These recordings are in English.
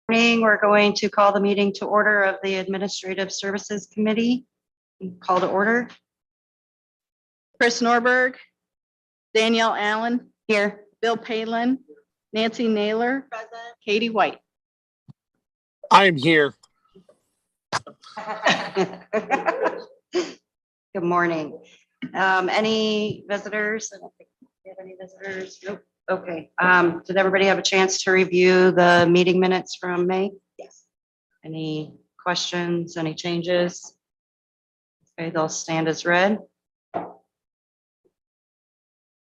We're going to call the meeting to order of the Administrative Services Committee. Call to order. Chris Norberg, Danielle Allen, Here. Bill Palin, Nancy Naylor, Katie White. I'm here. Good morning. Any visitors? I don't think we have any visitors. Nope. Okay. Did everybody have a chance to review the meeting minutes from May? Yes. Any questions, any changes? Okay, they'll stand as read.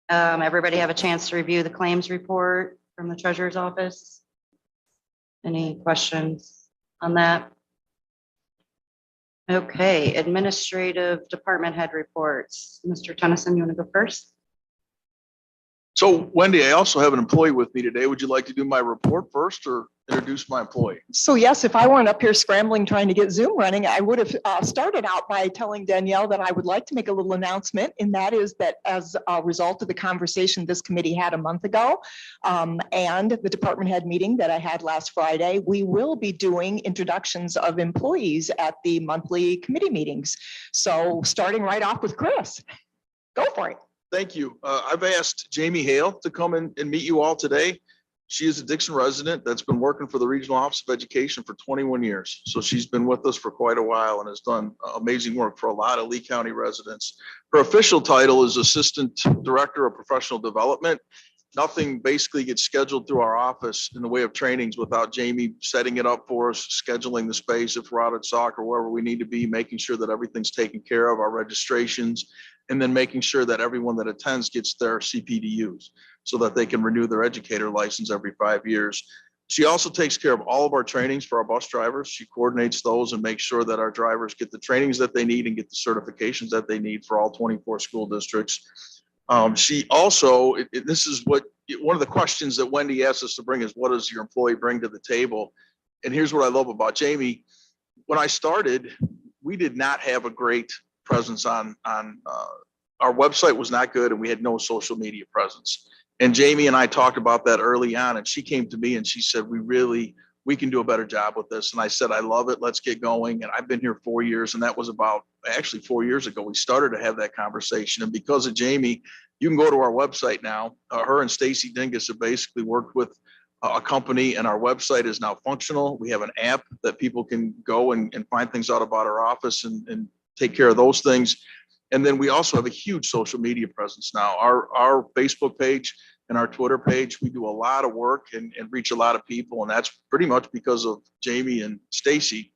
Everybody have a chance to review the claims report from the treasurer's office? Any questions on that? Okay, administrative department head reports. Mr. Tennyson, you want to go first? So Wendy, I also have an employee with me today. Would you like to do my report first or introduce my employee? So yes, if I weren't up here scrambling trying to get Zoom running, I would have started out by telling Danielle that I would like to make a little announcement, and that is that as a result of the conversation this committee had a month ago and the department head meeting that I had last Friday, we will be doing introductions of employees at the monthly committee meetings. So starting right off with Chris, go for it. Thank you. I've asked Jamie Hale to come and meet you all today. She is a Dixon resident that's been working for the Regional Office of Education for 21 years. So she's been with us for quite a while and has done amazing work for a lot of Lee County residents. Her official title is Assistant Director of Professional Development. Nothing basically gets scheduled through our office in the way of trainings without Jamie setting it up for us, scheduling the space if we're out at soccer, wherever we need to be, making sure that everything's taken care of, our registrations, and then making sure that everyone that attends gets their CPDUs so that they can renew their educator license every 5 years. She also takes care of all of our trainings for our bus drivers. She coordinates those and makes sure that our drivers get the trainings that they need and get the certifications that they need for all 24 school districts. She also, this is what, one of the questions that Wendy asked us to bring is, what does your employee bring to the table? And here's what I love about Jamie. When I started, we did not have a great presence on our website was not good and we had no social media presence. And Jamie and I talked about that early on, and she came to me and she said, we can do a better job with this. And I said, I love it. Let's get going. And I've been here 4 years, and that was about actually 4 years ago. We started to have that conversation. And because of Jamie, you can go to our website now. Her and Stacy Dingus have basically worked with a company, and our website is now functional. We have an app that people can go and find things out about our office and take care of those things. And then we also have a huge social media presence now. Our Facebook page and our Twitter page, we do a lot of work and reach a lot of people. And that's pretty much because of Jamie and Stacy.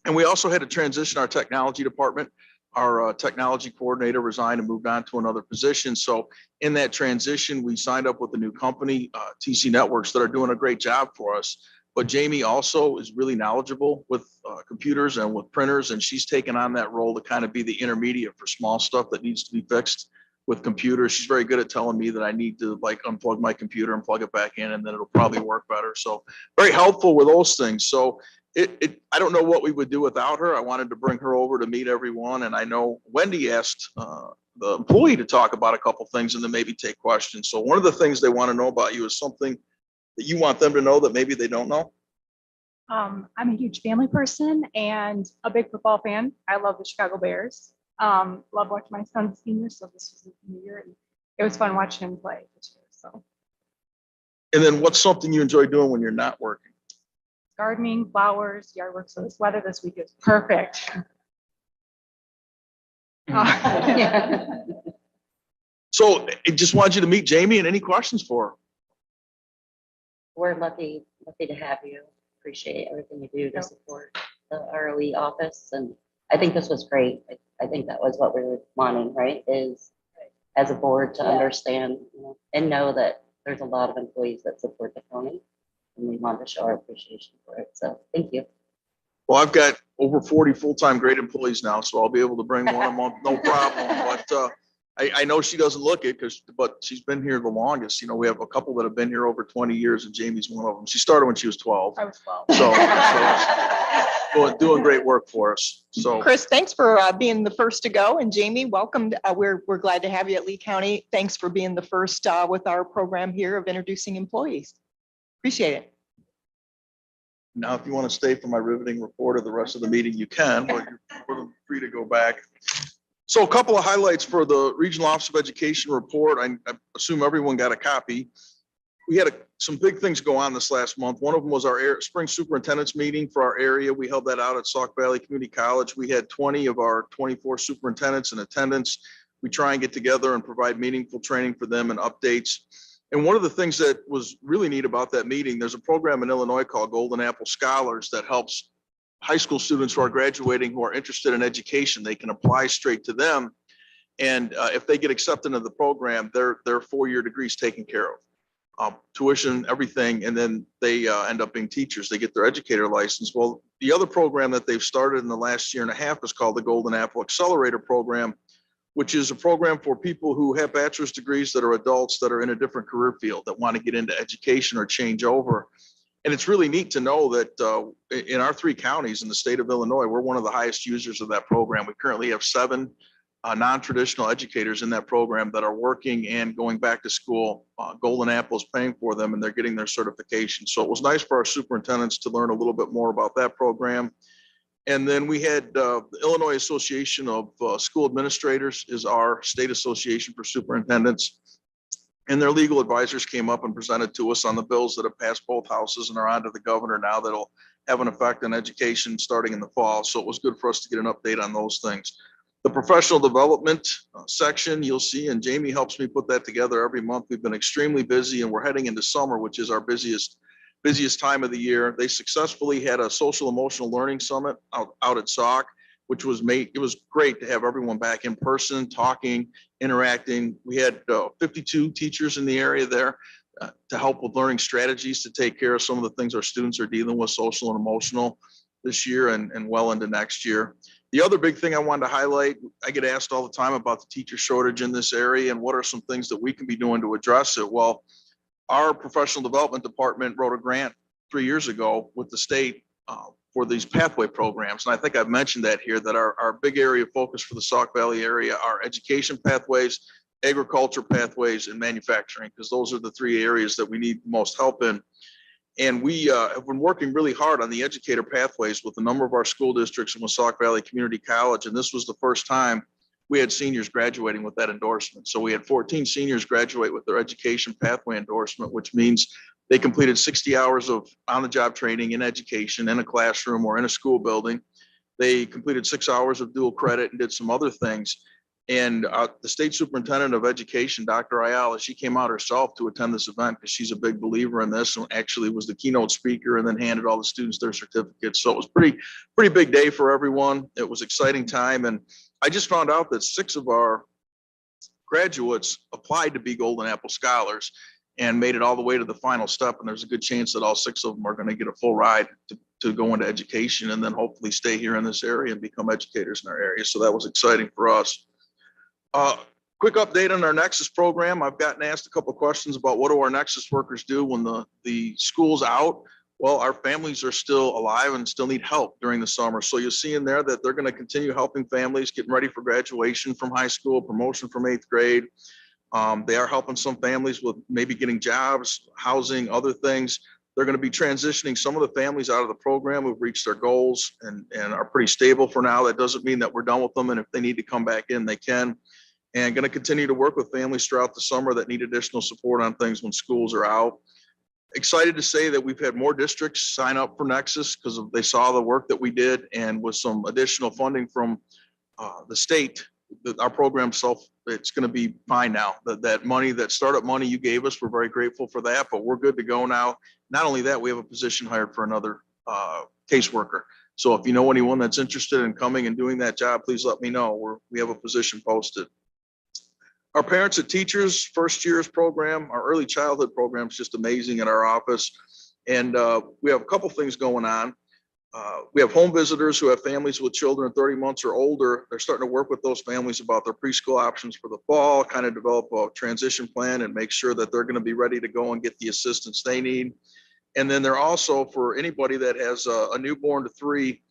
And we also had to transition our technology department. Our technology coordinator resigned and moved on to another position. So in that transition, we signed up with a new company, TC Networks, that are doing a great job for us. But Jamie also is really knowledgeable with computers and with printers, and she's taken on that role to kind of be the intermediate for small stuff that needs to be fixed with computers. She's very good at telling me that I need to like unplug my computer and plug it back in, and then it'll probably work better. So very helpful with those things. So I don't know what we would do without her. I wanted to bring her over to meet everyone. And I know Wendy asked the employee to talk about a couple things and then maybe take questions. So one of the things they want to know about you is something that you want them to know that maybe they don't know. I'm a huge family person and a big football fan. I love the Chicago Bears. Love watching my son's senior, so this was a new year, and it was fun watching him play this year. So. And then what's something you enjoy doing when you're not working? Gardening, flowers, yard work. So this weather this week is perfect. So I just wanted you to meet Jamie, and any questions for her? We're lucky to have you. Appreciate everything you do to support the ROE office. And I think this was great. I think that was what we were wanting, right? Is as a board to understand and know that there's a lot of employees that support the county, and we want to show our appreciation for it. So thank you. Well, I've got over 40 full-time great employees now, so I'll be able to bring one a month, no problem. But I know she doesn't look it but she's been here the longest. You know, we have a couple that have been here over 20 years, and Jamie's one of them. She started when she was 12. I was 12. So doing great work for us. So Chris, thanks for being the first to go, and Jamie, welcome. We're glad to have you at Lee County. Thanks for being the first with our program here of introducing employees. Appreciate it. Now, if you want to stay for my riveting report or the rest of the meeting, you can, but you're more than free to go back. So a couple of highlights for the Regional Office of Education report. I assume everyone got a copy. We had some big things go on this last month. One of them was our spring superintendent's meeting for our area. We held that out at Sauk Valley Community College. We had 20 of our 24 superintendents in attendance. We try and get together and provide meaningful training for them and updates. And one of the things that was really neat about that meeting, there's a program in Illinois called Golden Apple Scholars that helps high school students who are graduating who are interested in education. They can apply straight to them. And if they get accepted into the program, their 4-year degree is taken care of. Tuition, everything, and then they end up being teachers. They get their educator license. Well, the other program that they've started in the last year and a half is called the Golden Apple Accelerator program, which is a program for people who have bachelor's degrees that are adults that are in a different career field that want to get into education or change over. And it's really neat to know that in our 3 counties in the state of Illinois, we're one of the highest users of that program. We currently have 7 non-traditional educators in that program that are working and going back to school. Golden Apple is paying for them and they're getting their certification. So it was nice for our superintendents to learn a little bit more about that program. And then we had the Illinois Association of School Administrators is our state association for superintendents. And their legal advisors came up and presented to us on the bills that have passed both houses and are on to the governor now that'll have an effect on education starting in the fall. So it was good for us to get an update on those things. The professional development section you'll see, and Jamie helps me put that together every month. We've been extremely busy and we're heading into summer, which is our busiest time of the year. They successfully had a social emotional learning summit out at Sauk, which was it was great to have everyone back in person, talking, interacting. We had 52 teachers in the area there to help with learning strategies to take care of some of the things our students are dealing with, social and emotional, this year and well into next year. The other big thing I wanted to highlight, I get asked all the time about the teacher shortage in this area and what are some things that we can be doing to address it. Well, our professional development department wrote a grant 3 years ago with the state for these pathway programs. And I think I've mentioned that here, that our big area of focus for the Sauk Valley area are education pathways, agriculture pathways, and manufacturing, because those are the 3 areas that we need most help in. And we have been working really hard on the educator pathways with a number of our school districts and with Sauk Valley Community College. And this was the first time we had seniors graduating with that endorsement. So we had 14 seniors graduate with their education pathway endorsement, which means they completed 60 hours of on-the-job training in education in a classroom or in a school building. They completed 6 hours of dual credit and did some other things. And the state superintendent of education, Dr. Ayala, she came out herself to attend this event because she's a big believer in this and actually was the keynote speaker and then handed all the students their certificates. So it was pretty big day for everyone. It was exciting time. And I just found out that 6 of our graduates applied to be Golden Apple Scholars and made it all the way to the final step. And there's a good chance that all 6 of them are going to get a full ride to go into education and then hopefully stay here in this area and become educators in our area. So that was exciting for us. Quick update on our Nexus program. I've gotten asked a couple of questions about what do our Nexus workers do when the school's out. Well, our families are still alive and still need help during the summer. So you'll see in there that they're going to continue helping families getting ready for graduation from high school, promotion from 8th grade. They are helping some families with maybe getting jobs, housing, other things. They're going to be transitioning some of the families out of the program who've reached their goals and are pretty stable for now. That doesn't mean that we're done with them. And if they need to come back in, they can. And going to continue to work with families throughout the summer that need additional support on things when schools are out. Excited to say that we've had more districts sign up for Nexus because they saw the work that we did, and with some additional funding from the state, our program it's going to be fine now. That money, that startup money you gave us, we're very grateful for that, but we're good to go now. Not only that, we have a position hired for another caseworker. So if you know anyone that's interested in coming and doing that job, please let me know. We have a position posted. Our Parents and Teachers First Years program, our early childhood program is just amazing at our office. And we have a couple things going on. We have home visitors who have families with children 30 months or older. They're starting to work with those families about their preschool options for the fall, kind of develop a transition plan and make sure that they're going to be ready to go and get the assistance they need. And then they're also, for anybody that has a newborn to 3,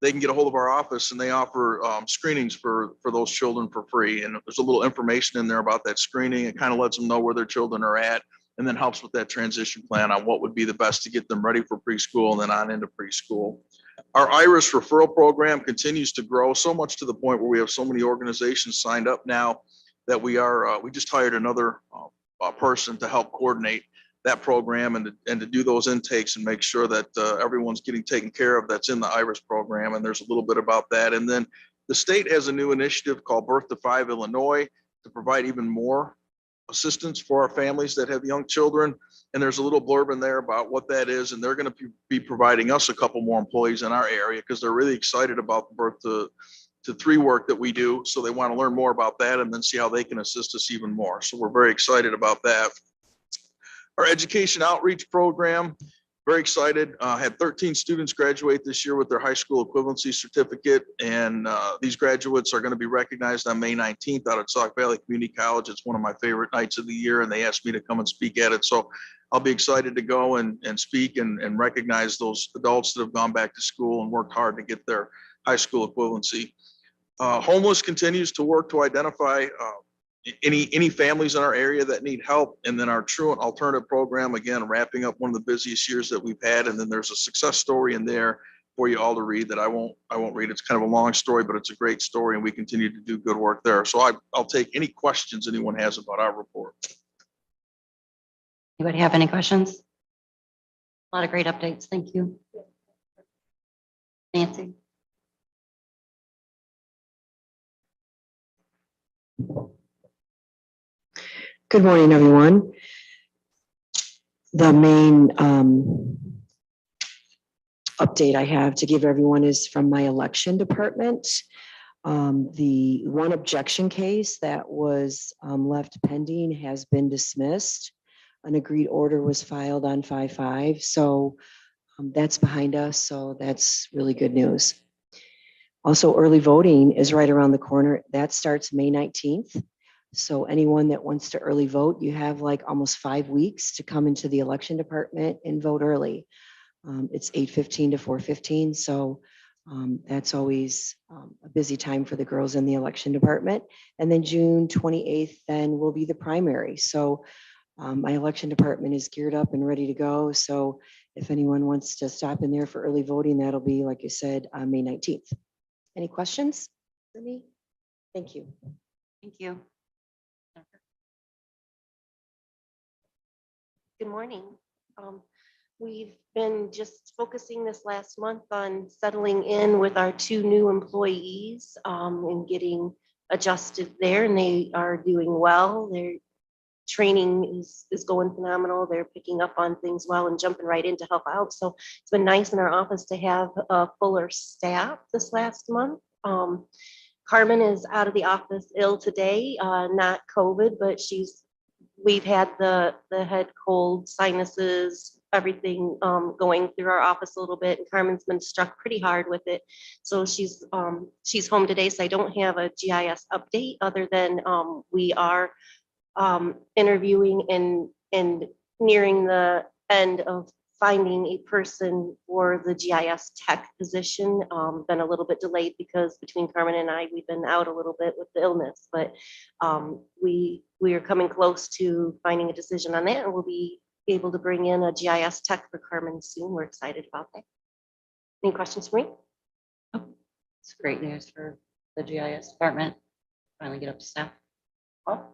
they can get a hold of our office and they offer screenings for those children for free. And there's a little information in there about that screening. It kind of lets them know where their children are at and then helps with that transition plan on what would be the best to get them ready for preschool and then on into preschool. Our IRIS referral program continues to grow so much to the point where we have so many organizations signed up now that we just hired another person to help coordinate that program and to do those intakes and make sure that everyone's getting taken care of that's in the IRIS program. And there's a little bit about that. And then the state has a new initiative called Birth to 5 Illinois to provide even more assistance for our families that have young children. And there's a little blurb in there about what that is. And they're going to be providing us a couple more employees in our area because they're really excited about the birth to 3 work that we do. So they want to learn more about that and then see how they can assist us even more. So we're very excited about that. Our education outreach program, very excited. Had 13 students graduate this year with their high school equivalency certificate. And these graduates are going to be recognized on May 19th out at Sauk Valley Community College. It's one of my favorite nights of the year, and they asked me to come and speak at it. So I'll be excited to go and speak and recognize those adults that have gone back to school and worked hard to get their high school equivalency. Homeless continues to work to identify any families in our area that need help. And then our Truant Alternative Program, again, wrapping up one of the busiest years that we've had. And then there's a success story in there for you all to read that I won't read. It's kind of a long story, but it's a great story. And we continue to do good work there. So I'll take any questions anyone has about our report. Anybody have any questions? A lot of great updates. Thank you. Nancy? Good morning, everyone. The main update I have to give everyone is from my election department. The one objection case that was left pending has been dismissed. An agreed order was filed on 5/5, so that's behind us, so that's really good news. Also, early voting is right around the corner. That starts May 19th. So anyone that wants to early vote, you have like almost 5 weeks to come into the election department and vote early. It's 8:15 to 4:15. So that's always a busy time for the girls in the election department. And then June 28th, then will be the primary. So my election department is geared up and ready to go. So if anyone wants to stop in there for early voting, that'll be, like you said, on May 19th. Any questions for me? Thank you. Thank you. Good morning. We've been just focusing this last month on settling in with our 2 new employees and getting adjusted there, and they are doing well. Their training is going phenomenal. They're picking up on things well and jumping right in to help out. So it's been nice in our office to have a fuller staff this last month. Carmen is out of the office ill today, not COVID, but we've had the head cold, sinuses, everything going through our office a little bit, and Carmen's been struck pretty hard with it. So she's home today, so I don't have a GIS update other than we are interviewing and nearing the end of finding a person for the GIS tech position. Been a little bit delayed because between Carmen and I, we've been out a little bit with the illness, but we are coming close to finding a decision on that, and we'll be able to bring in a GIS tech for Carmen soon. We're excited about that. Any questions for me? It's great news for the GIS department. Finally get up to staff. Oh,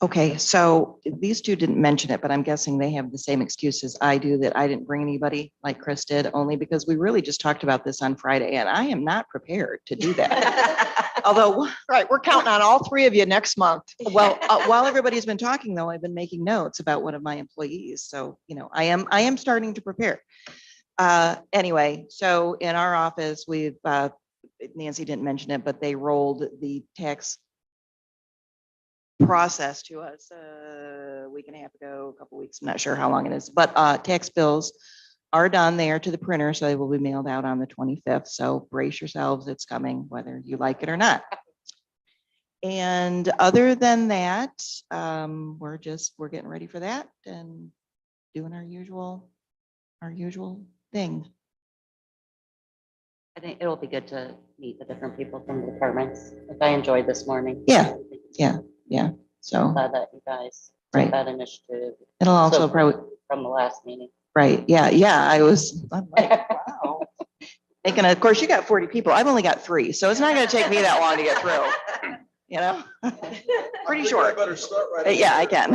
Okay, so these 2 didn't mention it, but I'm guessing they have the same excuse as I do, that I didn't bring anybody like Chris did, only because we really just talked about this on Friday, and I am not prepared to do that. Although, right, we're counting on all 3 of you next month. Well, while everybody's been talking though, I've been making notes about one of my employees. So, I am starting to prepare. Anyway, so in our office, we've, Nancy didn't mention it, but they rolled the tax process to us a week and a half ago, a couple weeks, I'm not sure how long it is, but tax bills are done there to the printer, so they will be mailed out on the 25th. So brace yourselves, it's coming, whether you like it or not. And other than that, we're getting ready for that and doing our usual thing. I think it'll be good to meet the different people from the departments, like I enjoyed this morning. Yeah. So Glad that you guys took Right. that initiative. It'll also So probably, from the last meeting. right, yeah, I'm like, wow. Making, of course, you got 40 people. I've only got 3, so it's not gonna take me that long to get through, you know? Pretty I think I short. better start right. Yeah, I can.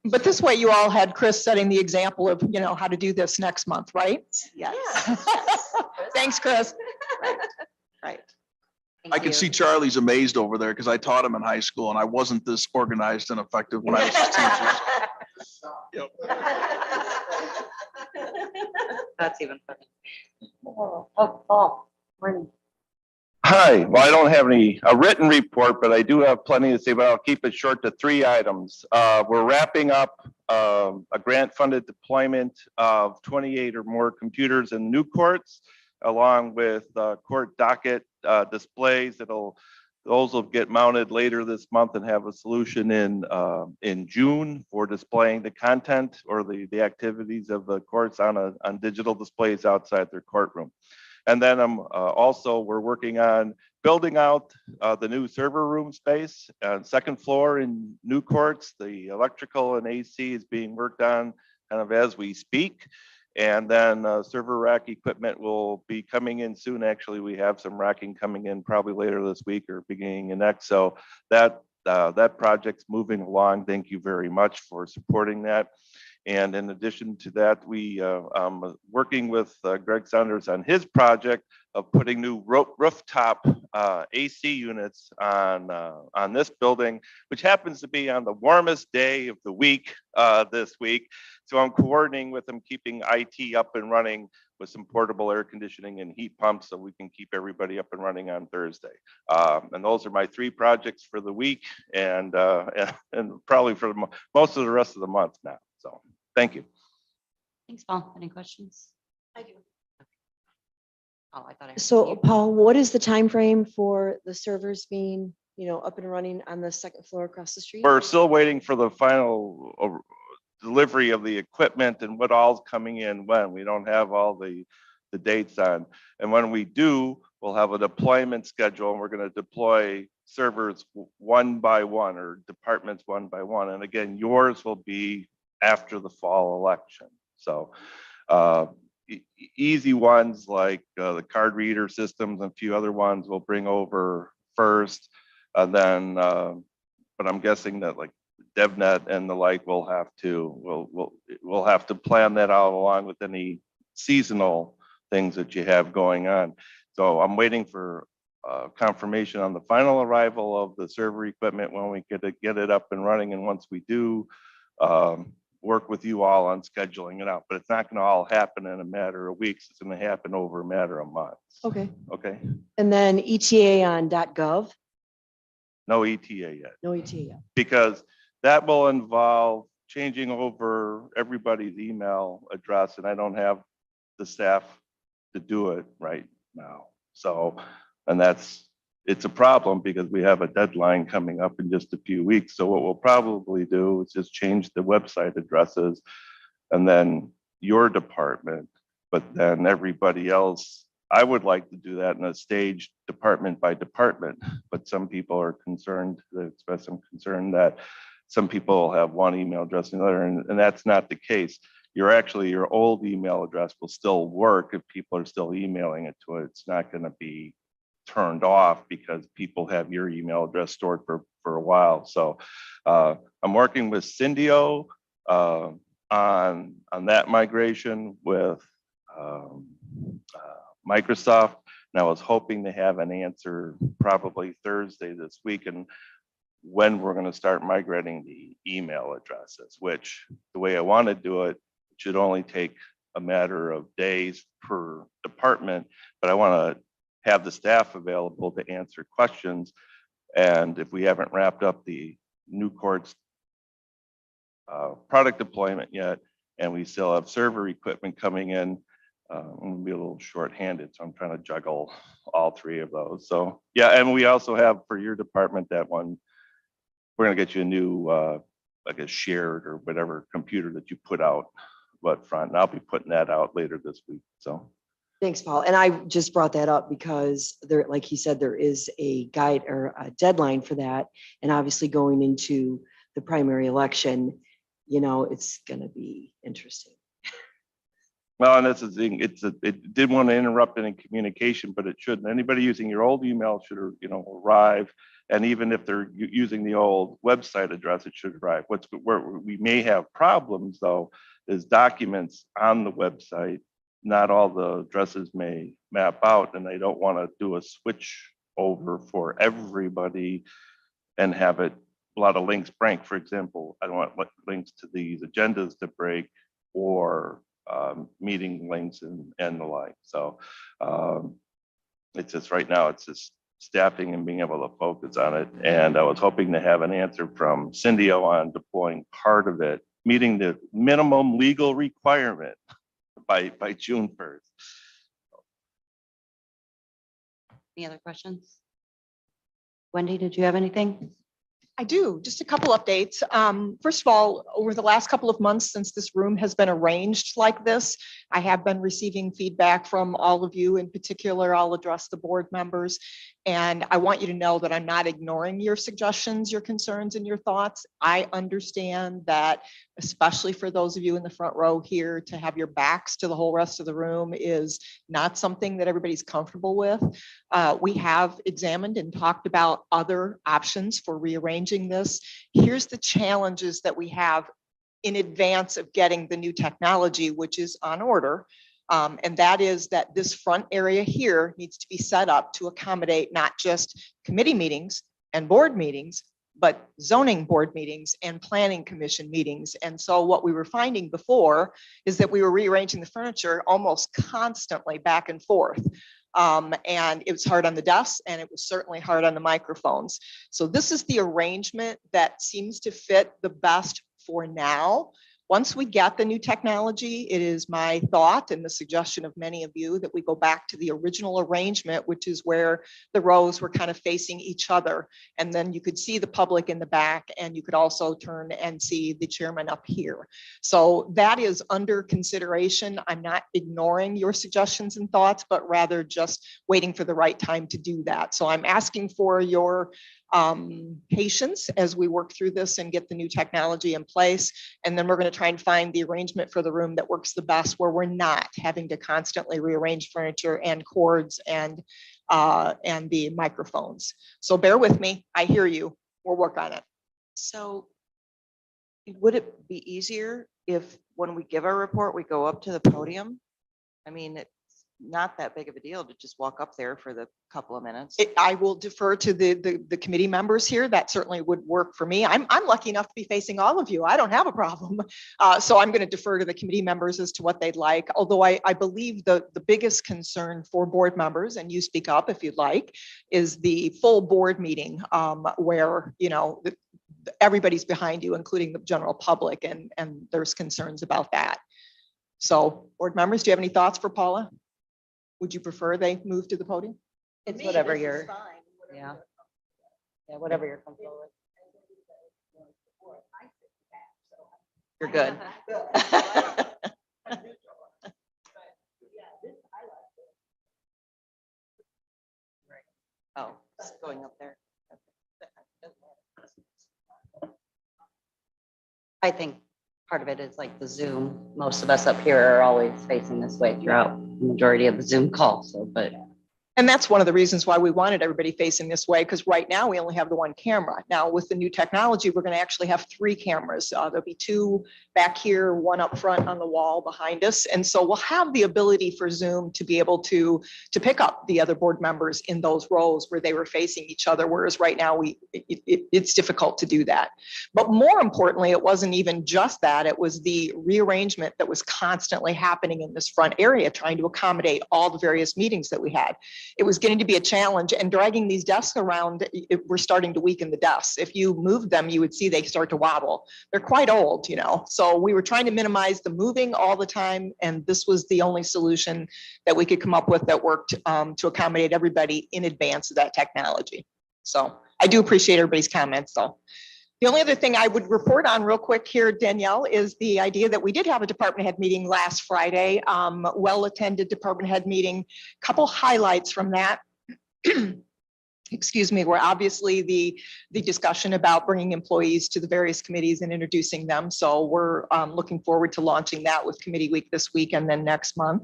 But this way you all had Chris setting the example of, how to do this next month, right? Yes, Thanks, Chris. right. Thank I can you. see Charlie's amazed over there because I taught him in high school and I wasn't this organized and effective when I was his teacher. That's even funny. Oh, Paul, morning. Hi, well, I don't have a written report, but I do have plenty to say, but I'll keep it short to 3 items. We're wrapping up a grant-funded deployment of 28 or more computers in new courts, along with court docket displays. Those will get mounted later this month and have a solution in June for displaying the content or the activities of the courts on digital displays outside their courtroom. And then we're working on building out the new server room space, second floor in new courts. The electrical and AC is being worked on kind of as we speak. And then server rack equipment will be coming in soon. Actually, we have some racking coming in probably later this week or beginning of next. So that project's moving along. Thank you very much for supporting that. And in addition to that, I'm working with Greg Saunders on his project of putting new rooftop AC units on this building, which happens to be on the warmest day of the week this week. So I'm coordinating with them, keeping IT up and running with some portable air conditioning and heat pumps so we can keep everybody up and running on Thursday. And those are my 3 projects for the week and probably for most of the rest of the month now. So thank you. Thanks, Paul. Any questions? I do. Oh, I thought I. So Paul, what is the time frame for the servers being, up and running on the second floor across the street? We're still waiting for the final delivery of the equipment and what all's coming in when. We don't have all the dates on. And when we do, we'll have a deployment schedule and we're going to deploy servers one by one or departments one by one. And again, yours will be after the fall election. So easy ones like the card reader systems and a few other ones we'll bring over first. And then, but I'm guessing that like DevNet and the like will have to, we'll have to plan that out along with any seasonal things that you have going on. So I'm waiting for confirmation on the final arrival of the server equipment when we get it up and running. And once we do, work with you all on scheduling it out, but it's not going to all happen in a matter of weeks. It's going to happen over a matter of months. Okay. Okay. And then ETA on .gov? No ETA yet, No ETA yet. because that will involve changing over everybody's email address, and I don't have the staff to do it right now. So, and it's a problem because we have a deadline coming up in just a few weeks. So what we'll probably do is just change the website addresses and then your department, but then everybody else. I would like to do that in a staged department by department, but some people are concerned, they express some concern that some people have one email address and another, and that's not the case. Your old email address will still work if people are still emailing it to it. It's not going to be turned off because people have your email address stored for a while. So I'm working with Syndio on that migration with Microsoft, and I was hoping to have an answer probably Thursday this week, and when we're going to start migrating the email addresses, which the way I want to do it should only take a matter of days per department, but I want to have the staff available to answer questions. And if we haven't wrapped up the new courts product deployment yet, and we still have server equipment coming in, I'm gonna be a little short-handed, so I'm trying to juggle all 3 of those. So yeah, and we also have for your department that one, we're gonna get you a new like a shared or whatever computer that you put out up front, and I'll be putting that out later this week. So Thanks, Paul. And I just brought that up because there, like he said, there is a guide or a deadline for that. And obviously going into the the primary election, you know, it's gonna be interesting. Well, and that's the thing, it didn't want to interrupt any communication, but it shouldn't. Anybody using your old email should, you know, arrive. And even if they're using the old website address, it should arrive. Where we may have problems though, is documents on the website. Not all the addresses may map out, and I don't want to do a switch over for everybody and have it, a lot of links break. For example, I don't want links to these agendas to break, or meeting links and the like. So it's just right now, it's just staffing and being able to focus on it. And I was hoping to have an answer from Cindy on deploying part of it, meeting the minimum legal requirement by June 1st. Any other questions? Wendy, did you have anything? I do, just a couple updates. First of all, over the last couple of months since this room has been arranged like this, I have been receiving feedback from all of you. In particular, I'll address the board members. And I want you to know that I'm not ignoring your suggestions, your concerns, and your thoughts. I understand that, especially for those of you in the front row here, to have your backs to the whole rest of the room is not something that everybody's comfortable with. We have examined and talked about other options for rearranging this. Here's the challenges that we have in advance of getting the new technology, which is on order. And that is that this front area here needs to be set up to accommodate not just committee meetings and board meetings, but zoning board meetings and planning commission meetings. And so what we were finding before is that we were rearranging the furniture almost constantly back and forth. And it was hard on the desks, and it was certainly hard on the microphones. So this is the arrangement that seems to fit the best for now. Once we get the new technology, it is my thought and the suggestion of many of you that we go back to the original arrangement, which is where the rows were kind of facing each other. And then you could see the public in the back, and you could also turn and see the chairman up here. So that is under consideration. I'm not ignoring your suggestions and thoughts, but rather just waiting for the right time to do that. So I'm asking for your patience as we work through this and get the new technology in place. And then we're going to try and find the arrangement for the room that works the best, where we're not having to constantly rearrange furniture and cords and the microphones. So bear with me. I hear you. We'll work on it. So would it be easier if when we give our report, we go up to the podium? I mean, it's not that big of a deal to just walk up there for the couple of minutes. I will defer to the committee members here. That certainly would work for me. I'm lucky enough to be facing all of you. I don't have a problem. So I'm going to defer to the committee members as to what they'd like. Although I believe the biggest concern for board members, and you speak up if you'd like, is the full board meeting where, you know, everybody's behind you, including the general public, and there's concerns about that. So board members, do you have any thoughts for Paula? Would you prefer they move to the podium? It's whatever you're, yeah. Yeah, whatever you're comfortable with. You're good. Oh, it's going up there. I think part of it is like the Zoom. Most of us up here are always facing this way throughout the majority of the Zoom call. So, but And that's one of the reasons why we wanted everybody facing this way, because right now we only have the one camera. Now with the new technology, we're going to actually have 3 cameras. There'll be 2 back here, 1 up front on the wall behind us. And so we'll have the ability for Zoom to be able to pick up the other board members in those rows where they were facing each other. Whereas right now it's difficult to do that. But more importantly, it wasn't even just that. It was the rearrangement that was constantly happening in this front area, trying to accommodate all the various meetings that we had. It was getting to be a challenge, and dragging these desks around, we're starting to weaken the desks. If you moved them, you would see they start to wobble. They're quite old, you know. So we were trying to minimize the moving all the time, and this was the only solution that we could come up with that worked to accommodate everybody in advance of that technology. So I do appreciate everybody's comments, though. The only other thing I would report on real quick here, Danielle, is the idea that we did have a department head meeting last Friday, well-attended department head meeting. Couple highlights from that. excuse me, were obviously the discussion about bringing employees to the various committees and introducing them. So we're looking forward to launching that with committee week this week and then next month.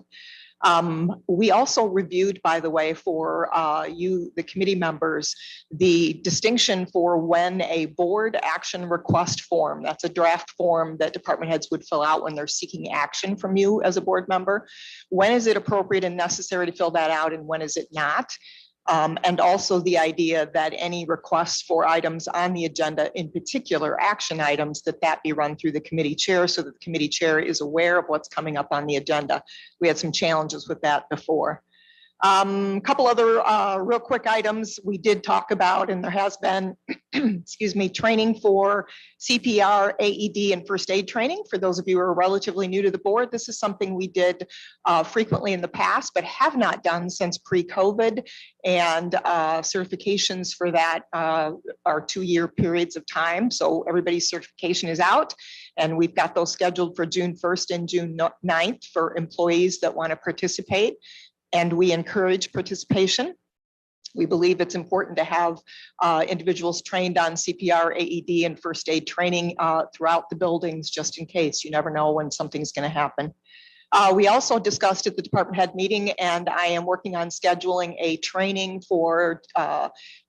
We also reviewed, by the way, for you, the committee members, the distinction for when a board action request form, that's a draft form that department heads would fill out when they're seeking action from you as a board member. When is it appropriate and necessary to fill that out and when is it not? And also the idea that any requests for items on the agenda, in particular action items, that be run through the committee chair so that the committee chair is aware of what's coming up on the agenda. We had some challenges with that before. A couple other real quick items we did talk about, and there has been, excuse me, training for CPR, AED, and first aid training. For those of you who are relatively new to the board, this is something we did frequently in the past, but have not done since pre-COVID. And certifications for that are 2-year periods of time. So everybody's certification is out. And we've got those scheduled for June 1st and June 9th for employees that want to participate. And we encourage participation. We believe it's important to have individuals trained on CPR, AED, and first aid training throughout the buildings, just in case. You never know when something's going to happen. We also discussed at the department head meeting, and I am working on scheduling a training for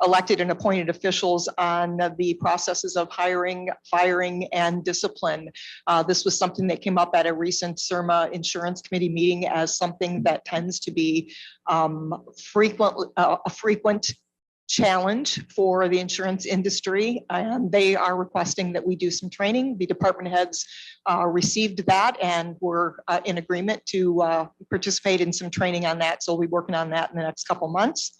elected and appointed officials on the processes of hiring, firing, and discipline. This was something that came up at a recent CIRMA Insurance Committee meeting as something that tends to be a frequent challenge for the insurance industry, and they are requesting that we do some training. The department heads received that and were in agreement to participate in some training on that. So we'll be working on that in the next couple months.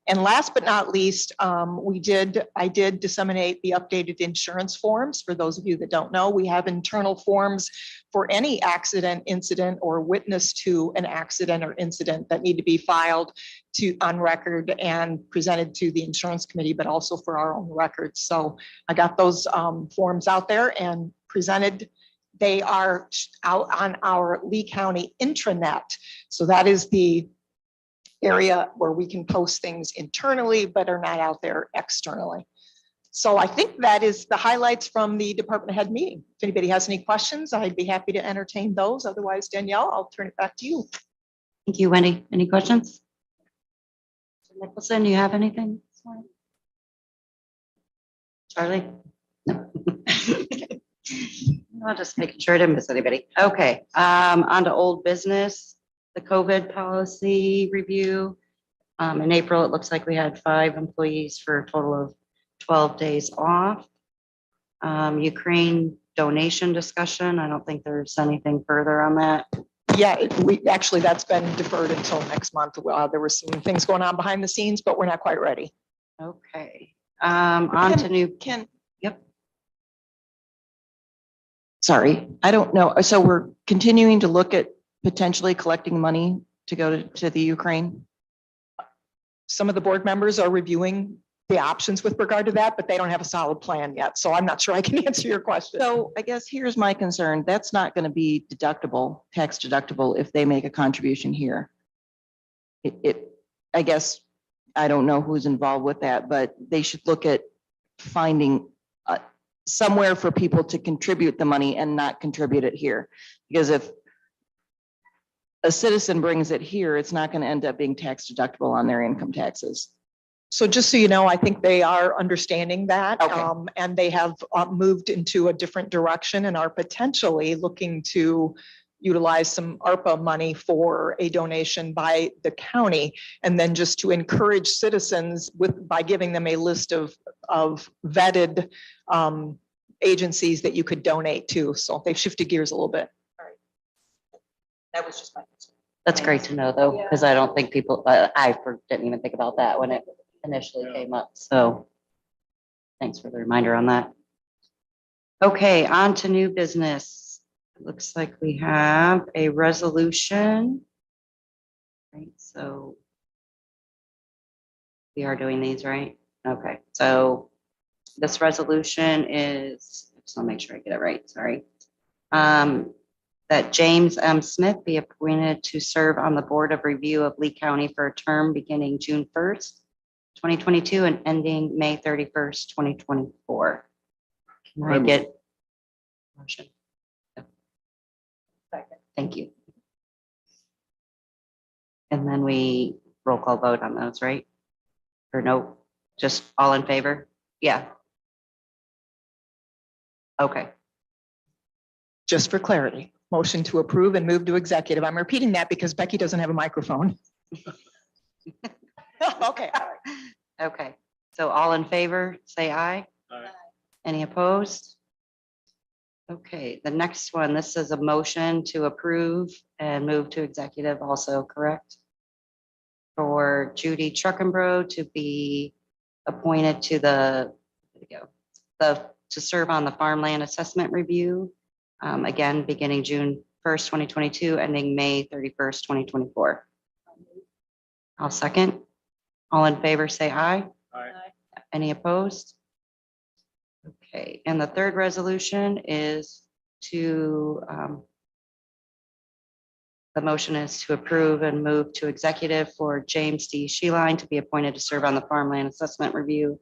And last but not least, I did disseminate the updated insurance forms. For those of you that don't know, we have internal forms for any accident, incident, or witness to an accident or incident that need to be filed on record and presented to the insurance committee, but also for our own records. So I got those forms out there and presented. They are out on our Lee County intranet. So that is the area where we can post things internally, but are not out there externally. So I think that is the highlights from the department head meeting. If anybody has any questions, I'd be happy to entertain those. Otherwise, Danielle, I'll turn it back to you. Thank you, Wendy. Any questions? Mr. Nicholson, you have anything this morning? Charlie? No. I'm just making sure I didn't miss anybody. Okay, on to old business. The COVID policy review. In April, it looks like we had 5 employees for a total of 12 days off. Ukraine donation discussion. I don't think there's anything further on that. Yeah, that's been deferred until next month. There were some things going on behind the scenes, but we're not quite ready. Okay. On to new. Ken. Yep. Sorry, I don't know. So we're continuing to look at potentially collecting money to go to the Ukraine. Some of the board members are reviewing the options with regard to that, but they don't have a solid plan yet. So I'm not sure I can answer your question. So I guess here's my concern. That's not going to be deductible, tax deductible if they make a contribution here. I guess, I don't know who's involved with that, but they should look at finding somewhere for people to contribute the money and not contribute it here. Because if a citizen brings it here, it's not going to end up being tax deductible on their income taxes. So just so you know, I think they are understanding that, Okay. And they have moved into a different direction and are potentially looking to utilize some ARPA money for a donation by the county, and then just to encourage citizens by giving them a list of vetted agencies that you could donate to. So they've shifted gears a little bit. That was just my concern. That's great to know though, because I don't think people, didn't even think about that when it initially came up. So thanks for the reminder on that. Okay, on to new business. It looks like we have a resolution. Right, so we are doing these, right? Okay, so this resolution is, just want to make sure I get it right, sorry. That James M. Smith be appointed to serve on the Board of Review of Lee County for a term beginning June 1st, 2022 and ending May 31st, 2024. Can I get motion? Thank you. And then we roll call vote on those, right? Or no, just all in favor? Yeah. Okay, Just for clarity, motion to approve and move to executive. I'm repeating that because Becky doesn't have a microphone. Okay. okay. So all in favor, say aye. Aye. Any opposed? Okay, the next one, this is a motion to approve and move to executive also, correct? For Judy Truckenbrough to be appointed to to serve on the farmland assessment review. Again, beginning June 1st, 2022, ending May 31st, 2024. I'll second. All in favor, say aye. Aye. Any opposed? Okay, and the third resolution is to, the motion is to approve and move to executive for James D. Sheline to be appointed to serve on the farmland assessment review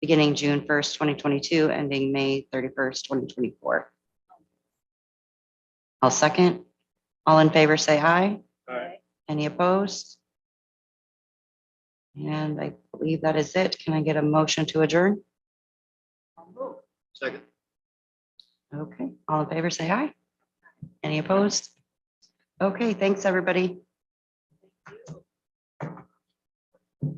beginning June 1st, 2022, ending May 31st, 2024. I'll second. All in favor, say aye. Aye. Any opposed? And I believe that is it. Can I get a motion to adjourn? Second. Okay, all in favor, say aye. Any opposed? Okay, thanks, everybody.